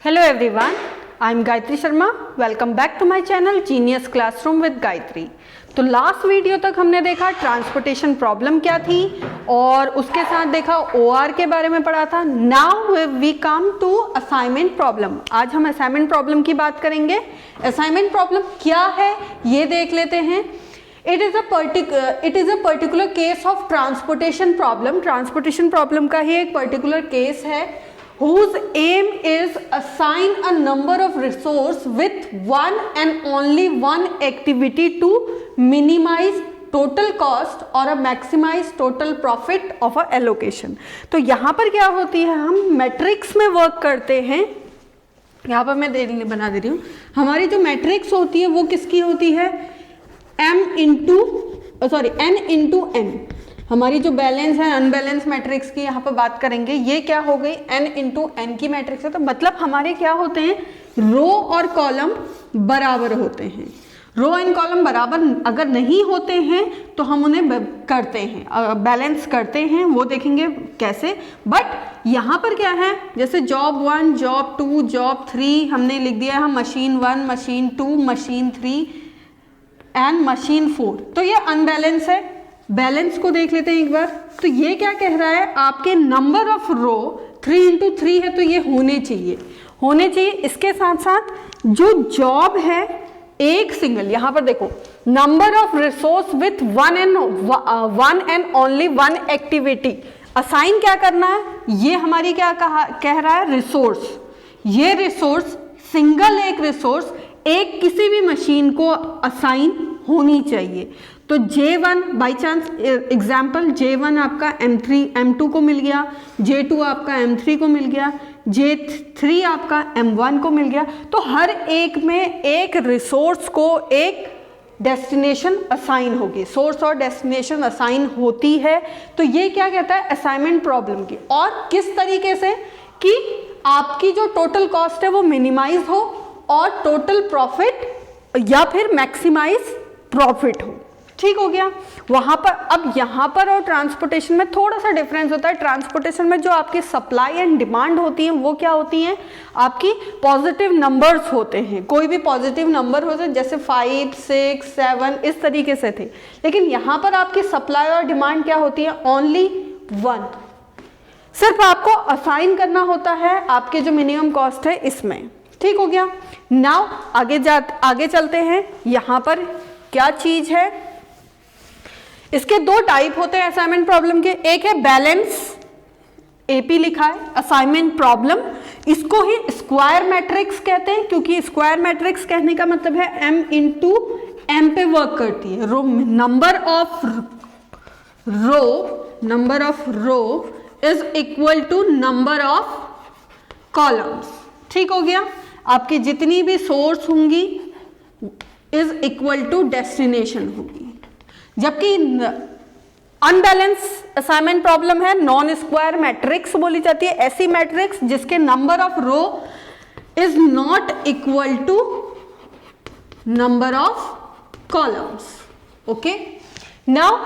Hello everyone, I am Gayatri Sharma. Welcome back to my channel Genius Classroom with Gayatri. तो last video तक हमने देखा transportation problem क्या थी और उसके साथ देखा OR के बारे में पढ़ा था. Now we come to assignment problem. आज हम असाइनमेंट प्रॉब्लम की बात करेंगे. असाइनमेंट प्रॉब्लम क्या है ये देख लेते हैं. It is a particular case of transportation problem. Transportation problem का ही एक particular case है whose aim is assign a number of resource with one and only one activity to minimize total cost or a maximize total profit of a allocation. तो यहाँ पर क्या होती है, हम मैट्रिक्स में वर्क करते हैं. यहाँ पर मैं बना दे रही हूँ. हमारी जो मैट्रिक्स होती है वो किसकी होती है, n इंटू n. हमारी जो बैलेंस है अनबैलेंस मैट्रिक्स की यहाँ पर बात करेंगे. ये क्या हो गई, n इंटू n की मैट्रिक्स है. तो मतलब हमारे क्या होते हैं, रो और कॉलम बराबर होते हैं. रो एंड कॉलम बराबर अगर नहीं होते हैं तो हम उन्हें करते हैं, बैलेंस करते हैं. वो देखेंगे कैसे. बट यहाँ पर क्या है, जैसे जॉब 1, जॉब 2, जॉब 3 हमने लिख दिया है. Machine 1, machine 2, machine 3 and machine 4. तो ये अनबैलेंस है. बैलेंस को देख लेते हैं एक बार. तो ये क्या कह रहा है, आपके नंबर ऑफ रो 3 इंटू 3 है तो ये होने चाहिए. इसके साथ साथ जो जॉब है एक सिंगल, यहां पर देखो number of resource with one and only one activity. Assign क्या करना है, ये हमारी क्या कह रहा है, रिसोर्स. ये रिसोर्स सिंगल एक रिसोर्स एक किसी भी मशीन को असाइन होनी चाहिए. तो J1 by chance example J1 आपका M2 को मिल गया, J2 आपका M3 को मिल गया, J3 आपका M1 को मिल गया. तो हर एक में एक रिसोर्स को एक डेस्टिनेशन असाइन होगी. सोर्स और डेस्टिनेशन असाइन होती है. तो ये क्या कहता है, असाइनमेंट प्रॉब्लम की. और किस तरीके से कि आपकी जो टोटल कॉस्ट है वो मिनिमाइज हो और टोटल प्रॉफिट या फिर मैक्सिमाइज प्रॉफिट हो. ठीक हो गया. वहां पर अब यहां पर और ट्रांसपोर्टेशन में थोड़ा सा डिफरेंस होता है. ट्रांसपोर्टेशन में जो आपकी सप्लाई एंड डिमांड होती है वो क्या होती हैं, आपकी पॉजिटिव नंबर्स होते हैं. कोई भी पॉजिटिव नंबर होते हैं, जैसे 5, 6, 7 इस तरीके से थे. लेकिन यहां पर आपकी सप्लाई और डिमांड क्या होती है, ओनली 1. सिर्फ आपको असाइन करना होता है आपके जो मिनिमम कॉस्ट है इसमें. ठीक हो गया. नाउ आगे चलते हैं. यहां पर क्या चीज है, इसके दो टाइप होते हैं असाइनमेंट प्रॉब्लम के. एक है बैलेंस, एपी लिखा है असाइनमेंट प्रॉब्लम. इसको ही स्क्वायर मैट्रिक्स कहते हैं, क्योंकि स्क्वायर मैट्रिक्स कहने का मतलब है m इंटू m पे वर्क करती है. Row number of row is equal to number of columns. ठीक हो गया. आपकी जितनी भी सोर्स होंगी इज इक्वल टू डेस्टिनेशन होगी. जबकि अनबैलेंस असाइनमेंट प्रॉब्लम है, नॉन स्क्वायर मैट्रिक्स बोली जाती है. ऐसी मैट्रिक्स जिसके number of row is not equal to number of columns. Okay. Now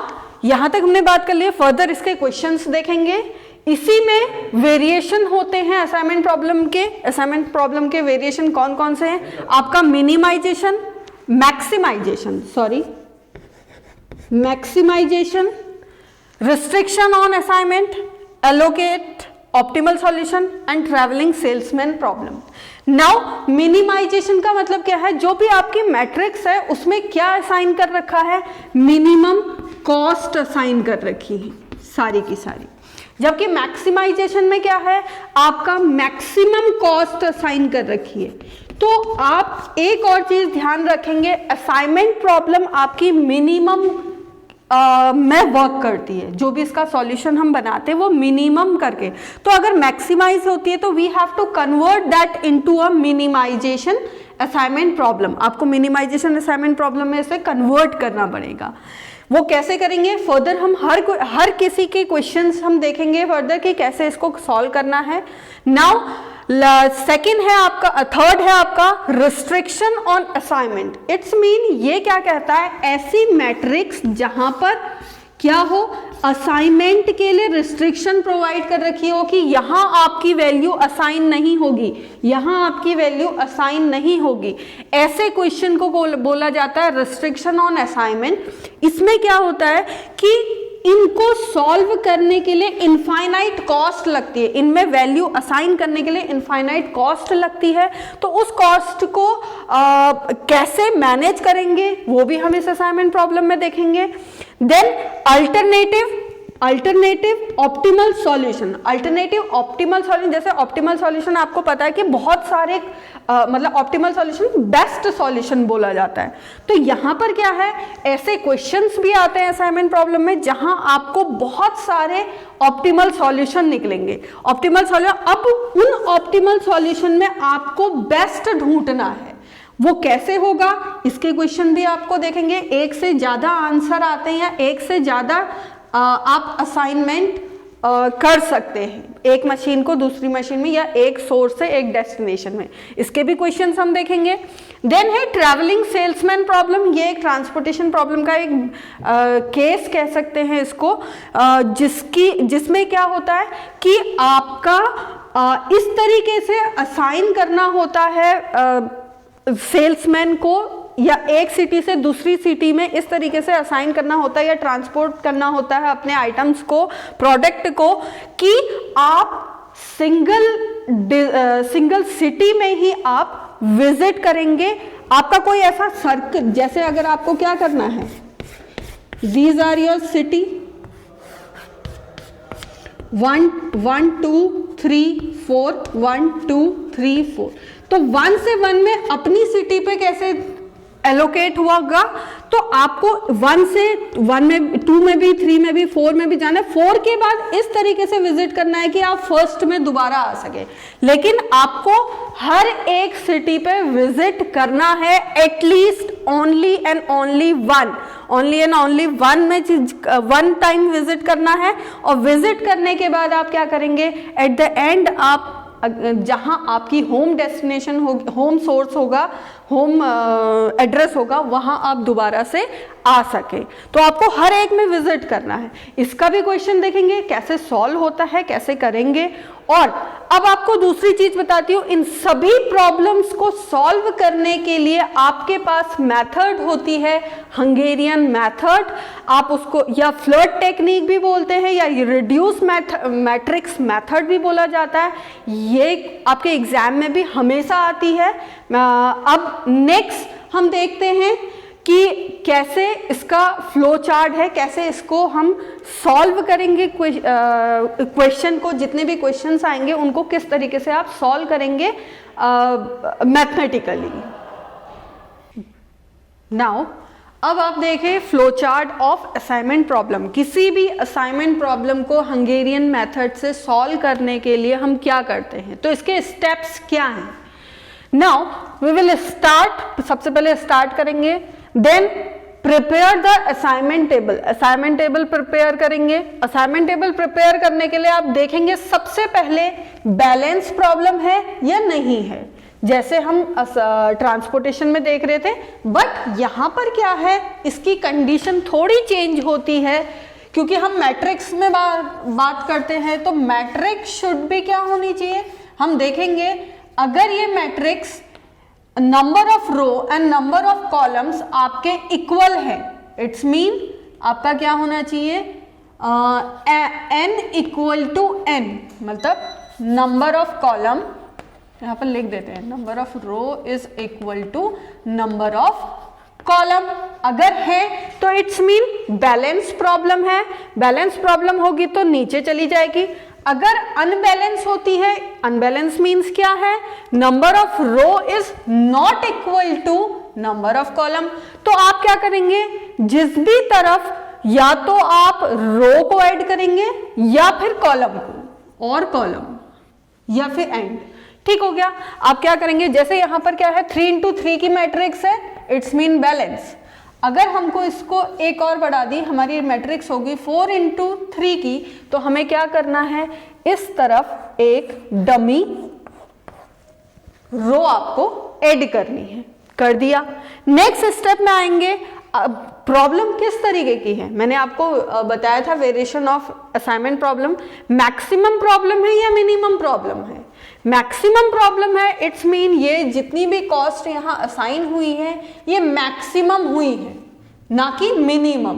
यहां तक हमने बात कर ली है. फर्दर इसके क्वेश्चंस देखेंगे. इसी में वेरिएशन होते हैं असाइनमेंट प्रॉब्लम के. असाइनमेंट प्रॉब्लम के वेरिएशन कौन कौन से हैं, आपका maximisation, restriction on assignment, allocate, optimal solution and travelling salesman problem. Now minimisation का मतलब क्या है, जो भी आपकी मैट्रिक्स है उसमें क्या असाइन कर रखा है, मिनिमम कॉस्ट असाइन कर रखी है सारी की सारी. जबकि मैक्सिमाइजेशन में क्या है, आपका मैक्सिमम कॉस्ट असाइन कर रखी है. तो आप एक और चीज ध्यान रखेंगे, असाइनमेंट प्रॉब्लम आपकी मिनिमम में वर्क करती है. जो भी इसका सॉल्यूशन हम बनाते हैं वो मिनिमम करके. तो अगर मैक्सिमाइज होती है तो we have to convert that into a minimisation assignment problem. आपको मिनिमाइजेशन असाइनमेंट प्रॉब्लम में इसे कन्वर्ट करना पड़ेगा. वो कैसे करेंगे, फर्दर हम हर किसी के क्वेश्चंस हम देखेंगे फर्दर कि कैसे इसको सॉल्व करना है. नाउ सेकेंड है आपका, थर्ड है आपका restriction on assignment. It's mean ये क्या कहता है, ऐसी मैट्रिक्स जहां पर क्या हो, असाइनमेंट के लिए रिस्ट्रिक्शन प्रोवाइड कर रखी हो कि यहां आपकी वैल्यू असाइन नहीं होगी, यहां आपकी वैल्यू असाइन नहीं होगी। ऐसे क्वेश्चन को बोला जाता है रिस्ट्रिक्शन ऑन असाइनमेंट। इसमें क्या होता है कि इनको सॉल्व करने के लिए इनफाइनाइट कॉस्ट लगती है, इनमें वैल्यू असाइन करने के लिए इनफाइनाइट कॉस्ट लगती है। तो उस कॉस्ट को कैसे मैनेज करेंगे वो भी हम इस असाइनमेंट प्रॉब्लम में देखेंगे। Then alternative optimal solution, alternative optimal solution, जैसे ऑप्टिमल सॉल्यूशन आपको पता है कि बहुत सारे मतलब ऑप्टिमल सॉल्यूशन बेस्ट सॉल्यूशन बोला जाता है। तो यहां पर क्या है, ऐसे क्वेश्चंस भी आते हैं असाइनमेंट प्रॉब्लम में जहां आपको बहुत सारे ऑप्टिमल सॉल्यूशन निकलेंगे। ऑप्टिमल सॉल्यूशन, अब उन ऑप्टिमल सॉल्यूशन में आपको बेस्ट ढूंढना है, वो कैसे होगा इसके क्वेश्चन भी आपको देखेंगे। एक से ज्यादा आंसर आते हैं या एक से ज्यादा आप असाइनमेंट कर सकते हैं, एक मशीन को दूसरी मशीन में या एक सोर्स से एक डेस्टिनेशन में, इसके भी क्वेश्चंस हम देखेंगे। देन है ट्रैवलिंग सेल्समैन प्रॉब्लम, ये एक ट्रांसपोर्टेशन प्रॉब्लम का एक केस कह सकते हैं इसको, जिसमें क्या होता है कि आपका इस तरीके से असाइन करना होता है सेल्समैन को, या एक सिटी से दूसरी सिटी में इस तरीके से असाइन करना होता है या ट्रांसपोर्ट करना होता है अपने आइटम्स को, प्रोडक्ट को, कि आप सिंगल सिटी में ही आप विजिट करेंगे। आपका कोई ऐसा सर्कल, जैसे अगर आपको क्या करना है, दीज आर योर सिटी 1 2 3 4 1 2 3 4, तो 1 से 1 में अपनी सिटी पे कैसे एलोकेट होगा, तो आपको 1 से 1 में, 2 में भी, 3 में भी, 4 में भी जाना है। 4 के बाद इस तरीके से विजिट करना है कि आप फर्स्ट में दोबारा आ सके, लेकिन आपको हर एक सिटी पे विजिट करना है at least only and only one में 1 टाइम विजिट करना है। और विजिट करने के बाद आप क्या करेंगे, एट द एंड आप जहां आपकी होम डेस्टिनेशन होगी, होम सोर्स होगा, होम एड्रेस होगा, वहां आप दोबारा से आ सके। तो आपको हर एक में विजिट करना है। इसका भी क्वेश्चन देखेंगे कैसे सॉल्व होता है, कैसे करेंगे। और अब आपको दूसरी चीज बताती हूं, इन सभी प्रॉब्लम्स को सॉल्व करने के लिए आपके पास मेथड होती है, हंगेरियन मेथड, आप उसको या फ्लर्ट टेक्निक भी बोलते हैं या रिड्यूस मैट्रिक्स मेथड भी बोला जाता है। ये आपके एग्जाम में भी हमेशा आती है। अब नेक्स्ट हम देखते हैं कि कैसे इसका फ्लो चार्ट है, कैसे इसको हम सॉल्व करेंगे, क्वेश्चन को, जितने भी क्वेश्चंस आएंगे उनको किस तरीके से आप सॉल्व करेंगे मैथमेटिकली। नाउ अब आप देखें flow chart of assignment problem. किसी भी असाइनमेंट प्रॉब्लम को हंगेरियन मेथड से सॉल्व करने के लिए हम क्या करते हैं, तो इसके स्टेप्स क्या हैं। नाउ वी विल स्टार्ट, सबसे पहले स्टार्ट करेंगे, then prepare the assignment table. Assignment table prepare करेंगे। असाइनमेंट टेबल प्रिपेयर करने के लिए आप देखेंगे सबसे पहले बैलेंस प्रॉब्लम है या नहीं है, जैसे हम ट्रांसपोर्टेशन में देख रहे थे। बट यहां पर क्या है, इसकी कंडीशन थोड़ी चेंज होती है, क्योंकि हम मैट्रिक्स में बात करते हैं, तो मैट्रिक्स शुड भी क्या होनी चाहिए, हम देखेंगे अगर ये matrix number of row and number of columns आपके इक्वल है, इट्स मीन आपका क्या होना चाहिए, n इक्वल टू n, मतलब नंबर ऑफ कॉलम, यहां पर लिख देते हैं number of row is equal to number of column. अगर है तो इट्स मीन बैलेंस प्रॉब्लम है। बैलेंस प्रॉब्लम होगी तो नीचे चली जाएगी। अगर अनबैलेंस होती है, अनबैलेंस मीन्स क्या है, number of row is not equal to number of column, तो आप क्या करेंगे, जिस भी तरफ या तो आप रो को ऐड करेंगे या फिर कॉलम को, और कॉलम या फिर एंड। ठीक हो गया। आप क्या करेंगे, जैसे यहां पर क्या है 3 into 3 की मैट्रिक्स है, इट्स मीन बैलेंस। अगर हमको इसको एक और बढ़ा दी, हमारी मैट्रिक्स होगी 4 into 3 की, तो हमें क्या करना है, इस तरफ एक डमी रो आपको ऐड करनी है। कर दिया। नेक्स्ट स्टेप में आएंगे, अब प्रॉब्लम किस तरीके की है, मैंने आपको बताया था variation of assignment problem, maximum problem है या मिनिमम प्रॉब्लम है। मैक्सिमम प्रॉब्लम है, इट्स मीन ये जितनी भी कॉस्ट यहाँ असाइन हुई है ये मैक्सिमम हुई है, ना कि मिनिमम।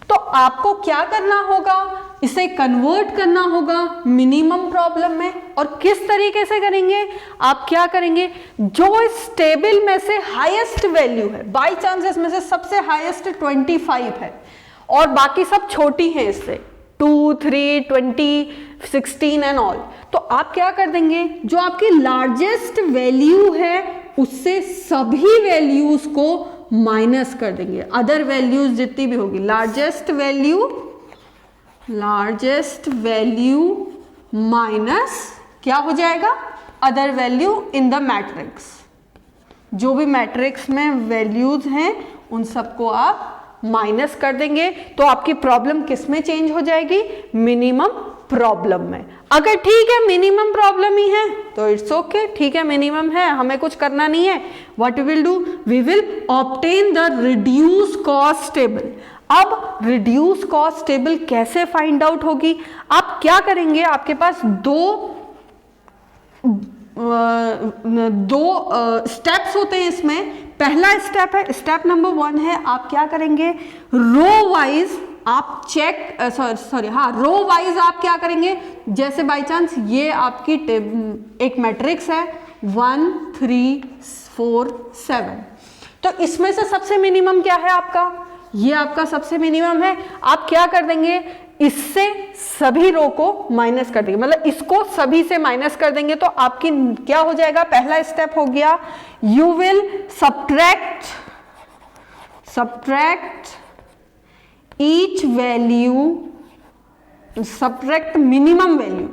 तो आपको क्या करना होगा, इसे कन्वर्ट करना होगा मिनिमम प्रॉब्लम में। और किस तरीके से करेंगे, आप क्या करेंगे, जो इस टेबल में से हाईएस्ट वैल्यू है, बाई चांस इसमें से सबसे हाईएस्ट 25 है और बाकी सब छोटी हैं इससे, 2, 3, 20, 16 एंड ऑल, तो आप क्या कर देंगे, जो आपकी लार्जेस्ट वैल्यू है उससे सभी वैल्यूज को माइनस कर देंगे, अदर वैल्यूज जितनी भी होगी, लार्जेस्ट वैल्यू माइनस क्या हो जाएगा, other value in the matrix. जो भी मैट्रिक्स में वैल्यूज हैं उन सबको आप माइनस कर देंगे, तो आपकी प्रॉब्लम किस में चेंज हो जाएगी, मिनिमम प्रॉब्लम में। अगर ठीक है मिनिमम प्रॉब्लम ही है तो इट्स ओके, ठीक है मिनिमम है, हमें कुछ करना नहीं है, what we will do, we will obtain the reduce cost table. अब रिड्यूस कॉस्ट टेबल कैसे फाइंड आउट होगी, आप क्या करेंगे, आपके पास दो स्टेप्स होते हैं इसमें। पहला स्टेप है, स्टेप नंबर 1 है, आप क्या करेंगे, रो वाइज आप चेक रो वाइज आप क्या करेंगे, जैसे बाय चांस ये आपकी एक मैट्रिक्स है 1, 3, 4, 7, तो इसमें से सबसे मिनिमम क्या है आपका, ये आपका सबसे मिनिमम है। आप क्या कर देंगे, इससे सभी रो को माइनस कर देंगे, मतलब इसको सभी से माइनस कर देंगे, तो आपकी क्या हो जाएगा, पहला स्टेप हो गया, you will subtract each value, subtract minimum value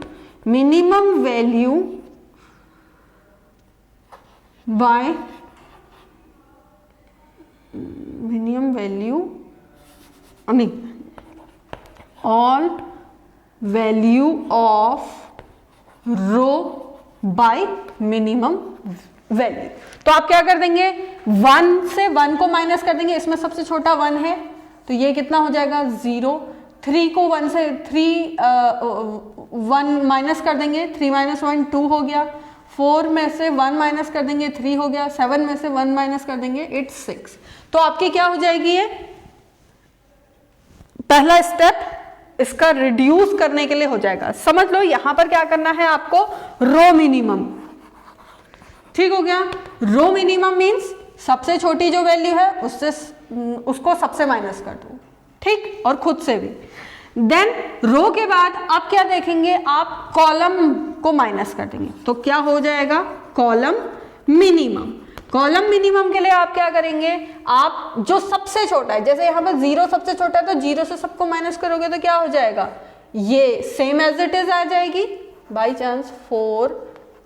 by minimum value, नहीं, all value of row by minimum value. तो आप क्या कर देंगे, 1 से 1 को माइनस कर देंगे, इसमें सबसे छोटा 1 है तो ये कितना हो जाएगा 0, 3 को 1 से 1 माइनस कर देंगे, 3 - 1 2 हो गया, 4 में से 1 माइनस कर देंगे 3 हो गया, 7 में से 1 माइनस कर देंगे इट्स 6। तो आपकी क्या हो जाएगी, ये पहला स्टेप इसका रिड्यूस करने के लिए हो जाएगा। समझ लो यहां पर क्या करना है आपको, रो मिनिमम, ठीक हो गया। रो मिनिमम मींस सबसे छोटी जो वैल्यू है उसको सबसे माइनस कर दो, ठीक, और खुद से भी। देन रो के बाद आप क्या देखेंगे, आप कॉलम को माइनस कर देंगे, तो क्या हो जाएगा, कॉलम मिनिमम। कॉलम मिनिमम के लिए आप क्या करेंगे, आप जो सबसे छोटा है, जैसे यहाँ पर 0 सबसे छोटा है तो 0 से सबको माइनस करोगे तो क्या हो जाएगा, ये सेम एज इट इज आ जाएगी, बाई चांस 4,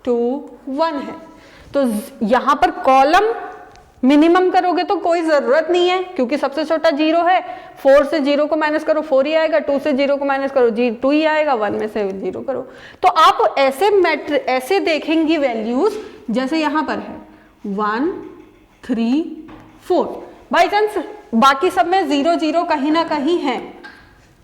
2, 1 है, तो यहां पर कॉलम मिनिमम करोगे तो कोई जरूरत नहीं है क्योंकि सबसे छोटा 0 है, 4 से 0 को माइनस करो 4 ही आएगा, 2 से 0 को माइनस करो 2 ही आएगा, 1 में से 0 करो। तो आप ऐसे देखेंगी वैल्यूज, जैसे यहां पर है 1, 3, 4, बाई चांस बाकी सब में 0, 0 कहीं ना कहीं है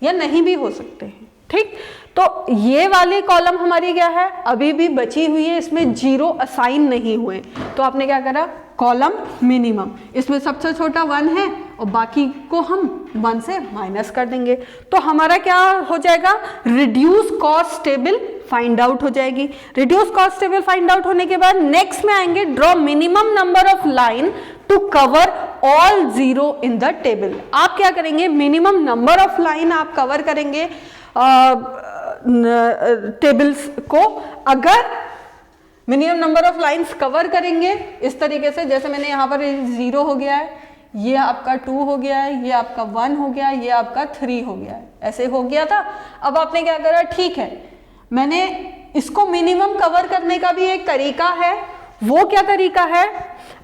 या नहीं भी हो सकते हैं, ठीक। तो ये वाली कॉलम हमारी क्या है, अभी भी बची हुई है, इसमें 0 असाइन नहीं हुए, तो आपने क्या करा, कॉलम मिनिमम, इसमें सबसे छोटा 1 है और बाकी को हम 1 से माइनस कर देंगे, तो हमारा क्या हो जाएगा, reduce cost table find out हो जाएगी। Reduce cost table find out होने के बाद नेक्स्ट में आएंगे, draw minimum number of line to cover all 0 in the table. आप क्या करेंगे, मिनिमम नंबर ऑफ लाइन आप कवर करेंगे टेबल्स को। अगर minimum number of lines cover करेंगे इस तरीके से, जैसे मैंने यहाँ पर 0 हो गया है, ये आपका 2 हो गया है, ये आपका 1 हो गया है, ये आपका 3 हो गया है, ऐसे हो गया था। अब आपने क्या करा, ठीक है मैंने इसको मिनिमम कवर करने का भी एक तरीका है, वो क्या तरीका है,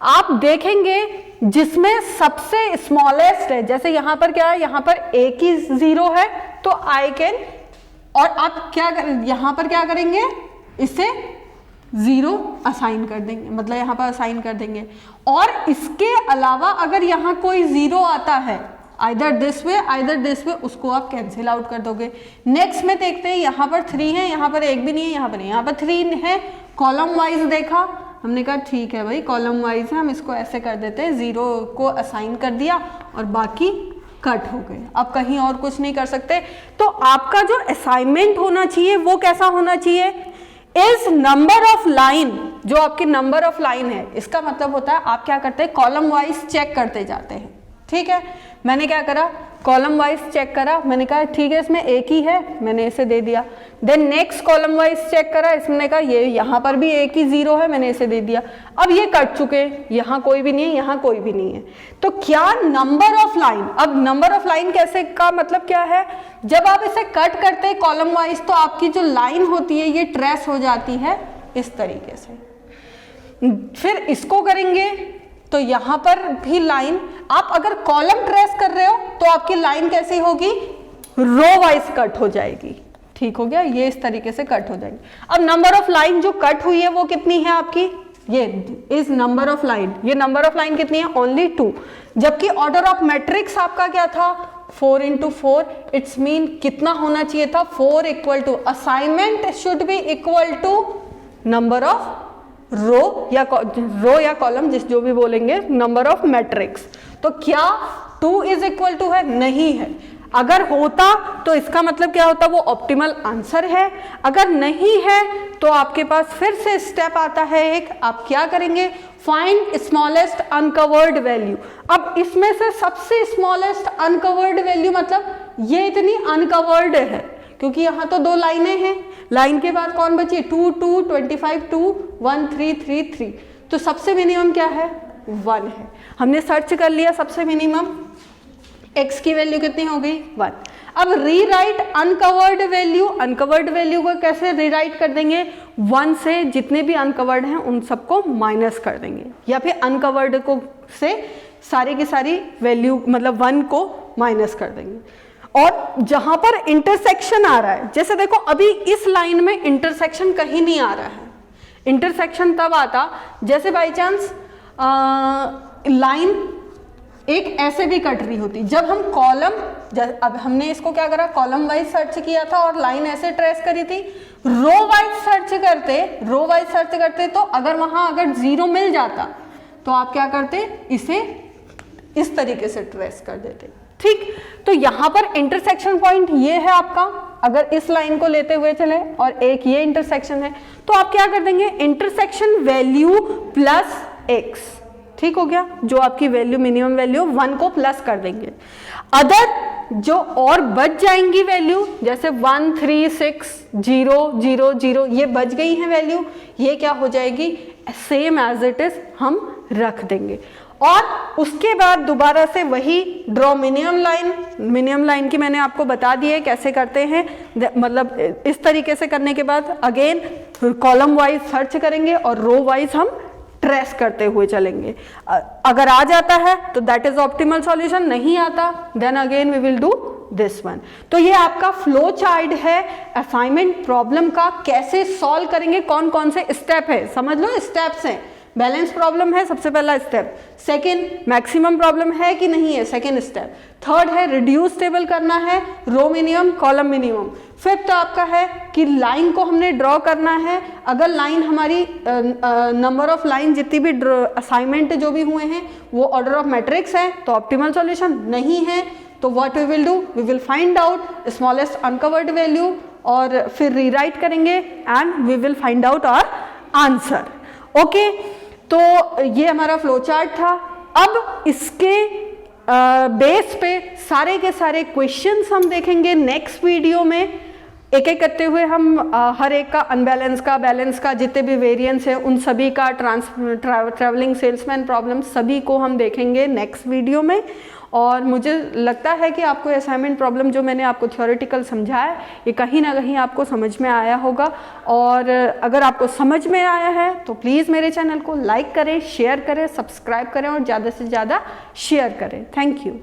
आप देखेंगे जिसमें सबसे स्मॉलेस्ट है, जैसे यहाँ पर क्या है, यहाँ पर एक ही 0 है तो आई कैन, और आप क्या यहाँ पर क्या करेंगे, इसे 0 असाइन कर देंगे, मतलब यहाँ पर असाइन कर देंगे। और इसके अलावा अगर यहाँ कोई 0 आता है आइदर दिस वे, उसको आप कैंसिल आउट कर दोगे। नेक्स्ट में देखते हैं, यहाँ पर 3 है, यहाँ पर एक भी नहीं है, यहाँ पर नहीं, यहाँ पर 3 है। कॉलम वाइज देखा, हमने कहा ठीक है भाई कॉलम वाइज है, हम इसको ऐसे कर देते हैं, 0 को असाइन कर दिया और बाकी कट हो गए। अब कहीं और कुछ नहीं कर सकते। तो आपका जो असाइनमेंट होना चाहिए वो कैसा होना चाहिए, इज नंबर ऑफ लाइन, जो आपकी नंबर ऑफ लाइन है, इसका मतलब होता है आप क्या करते हैं, कॉलम वाइज चेक करते जाते हैं। ठीक है, मैंने क्या करा, कॉलम वाइज चेक करा, मैंने कहा ठीक है इसमें एक ही है, मैंने इसे दे दिया। Then next column wise check करा, इसमें कहा ये यहाँ पर भी एक ही 0 है, मैंने इसे दे दिया। अब ये कट चुके, यहाँ कोई भी नहीं है, यहाँ कोई भी नहीं है। तो क्या नंबर ऑफ लाइन, अब नंबर ऑफ लाइन कैसे का मतलब क्या है, जब आप इसे कट करते हैं कॉलम वाइज तो आपकी जो लाइन होती है ये ट्रेस हो जाती है इस तरीके से। फिर इसको करेंगे तो यहां पर भी लाइन, आप अगर कॉलम ट्रेस कर रहे हो तो आपकी लाइन कैसी होगी, रो वाइज कट हो जाएगी। ठीक हो गया, ये इस तरीके से कट हो जाएगी। अब नंबर ऑफ लाइन जो कट हुई है वो कितनी है आपकी, ये इज नंबर ऑफ लाइन, ये नंबर ऑफ लाइन कितनी है, ओनली 2। जबकि ऑर्डर ऑफ मैट्रिक्स आपका क्या था, 4 into 4, इट्स मीन कितना होना चाहिए था, 4 equal to, assignment should be equal to number of row या कॉलम, जिस जो भी बोलेंगे, नंबर ऑफ मैट्रिक्स। तो क्या 2 इज इक्वल टू है, नहीं है। अगर होता तो इसका मतलब क्या होता, वो ऑप्टिमल आंसर है। अगर नहीं है तो आपके पास फिर से स्टेप आता है एक, आप क्या करेंगे, फाइंड स्मॉलेस्ट अनकवर्ड वैल्यू। अब इसमें से सबसे स्मॉलेस्ट अनकवर्ड वैल्यू मतलब ये इतनी अनकवर्ड है, क्योंकि यहाँ तो 2 लाइनें हैं, लाइन के बाद कौन बची, 2 2 25 2 1 3 3 3, तो सबसे मिनिमम क्या है, 1 है। हमने सर्च कर लिया सबसे मिनिमम, x की वैल्यू कितनी हो गई, 1। अब rewrite uncovered value, uncovered value को कैसे रीराइट कर देंगे, 1 से जितने भी अनकवर्ड हैं उन सबको माइनस कर देंगे, या फिर अनकवर्ड को से सारी की सारी वैल्यू मतलब 1 को माइनस कर देंगे। और जहां पर इंटरसेक्शन आ रहा है, जैसे देखो अभी इस लाइन में इंटरसेक्शन कहीं नहीं आ रहा है, इंटरसेक्शन तब आता जैसे बाई चांस लाइन एक ऐसे भी कट रही होती, जब हम कॉलम, अब हमने इसको क्या करा, कॉलम वाइज सर्च किया था और लाइन ऐसे ट्रेस करी थी, रो वाइज सर्च करते तो अगर वहां अगर 0 मिल जाता तो आप क्या करते, इसे इस तरीके से ट्रेस कर देते। ठीक, तो यहां पर इंटरसेक्शन पॉइंट ये है आपका, अगर इस लाइन को लेते हुए चले और एक ये इंटरसेक्शन है तो आप क्या कर देंगे, इंटरसेक्शन वैल्यू प्लस x। ठीक हो गया, जो आपकी वैल्यू मिनिमम वैल्यू 1 को प्लस कर देंगे। अदर जो और बच जाएंगी वैल्यू, जैसे 1 3 6 0 0 0, ये बच गई है वैल्यू, ये क्या हो जाएगी, सेम एज इट इज हम रख देंगे। और उसके बाद दोबारा से वही ड्रॉ मिनिमम लाइन की मैंने आपको बता दी है कैसे करते हैं, मतलब इस तरीके से करने के बाद अगेन कॉलम वाइज सर्च करेंगे और रो वाइज हम ट्रेस करते हुए चलेंगे। अगर आ जाता है तो दैट इज ऑप्टिमल सॉल्यूशन, नहीं आता then again we will do this one. तो ये आपका फ्लो चार्ट है असाइनमेंट प्रॉब्लम का, कैसे सॉल्व करेंगे, कौन कौन से स्टेप है, समझ लो स्टेप्स हैं। बैलेंस प्रॉब्लम है सबसे पहला स्टेप, सेकंड मैक्सिमम प्रॉब्लम है कि नहीं है, सेकंड स्टेप, थर्ड है रिड्यूस टेबल करना है, रो मिनिमम कॉलम मिनिमम, फिफ्थ आपका है कि लाइन को हमने ड्रॉ करना है। अगर लाइन हमारी नंबर ऑफ लाइन जितनी भी असाइनमेंट जो भी हुए हैं वो ऑर्डर ऑफ मैट्रिक्स है तो ऑप्टिमल सॉल्यूशन, नहीं है तो what we will do, we will find out smallest uncovered value और फिर रीराइट करेंगे and we will find out our answer. Okay, तो ये हमारा फ्लो चार्ट था। अब इसके बेस पे सारे के सारे क्वेश्चंस हम देखेंगे नेक्स्ट वीडियो में, एक एक करते हुए हम हर एक का अनबैलेंस का, बैलेंस का, जितने भी वेरिएंस है उन सभी का, ट्रैवलिंग सेल्समैन प्रॉब्लम सभी को हम देखेंगे नेक्स्ट वीडियो में। और मुझे लगता है कि आपको असाइनमेंट प्रॉब्लम जो मैंने आपको थ्योरेटिकल समझाया ये कहीं ना कहीं आपको समझ में आया होगा। और अगर आपको समझ में आया है तो प्लीज़ मेरे चैनल को लाइक करें, शेयर करें, सब्सक्राइब करें और ज़्यादा से ज़्यादा शेयर करें। Thank you.